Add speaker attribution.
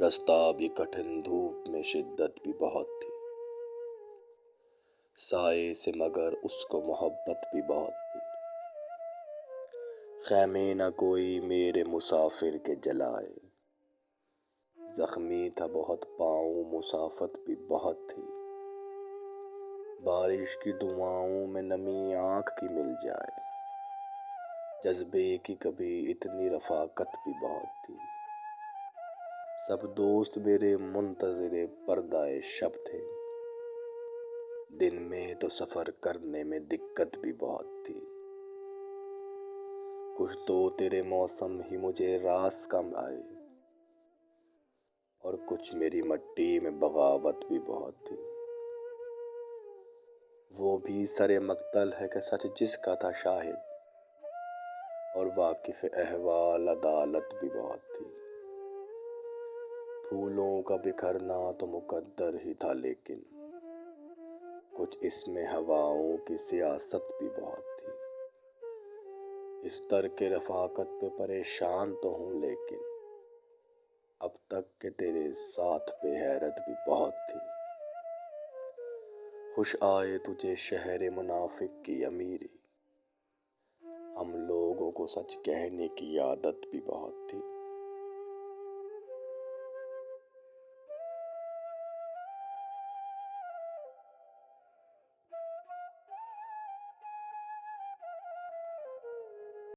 Speaker 1: رستہ بھی کٹھن، دھوپ میں شدت بھی بہت تھی، سائے سے مگر اس کو محبت بھی بہت تھی۔ خیمے نہ کوئی میرے مسافر کے جلائے، زخمی تھا بہت پاؤں، مسافت بھی بہت تھی۔ بارش کی دعاؤں میں نمی آنکھ کی مل جائے، جذبے کی کبھی اتنی رفاقت بھی بہت تھی۔ سب دوست میرے منتظر پردہ شب تھے، دن میں تو سفر کرنے میں دقت بھی بہت تھی۔ کچھ تو تیرے موسم ہی مجھے راس کم آئے، اور کچھ میری مٹی میں بغاوت بھی بہت تھی۔ وہ بھی سر مقتل ہے کہ سچ جس کا تھا شاہد، اور واقف احوال عدالت بھی بہت تھی۔ پھولوں کا بکھرنا تو مقدر ہی تھا، لیکن کچھ اس میں ہواؤں کی سیاست بھی بہت تھی۔ اس ترک رفاقت پہ پریشان تو ہوں، لیکن اب تک کہ تیرے ساتھ پہ حیرت بھی بہت تھی۔ خوش آئے تجھے شہر منافق کی امیری، ہم لوگوں کو سچ کہنے کی عادت بھی بہت تھی۔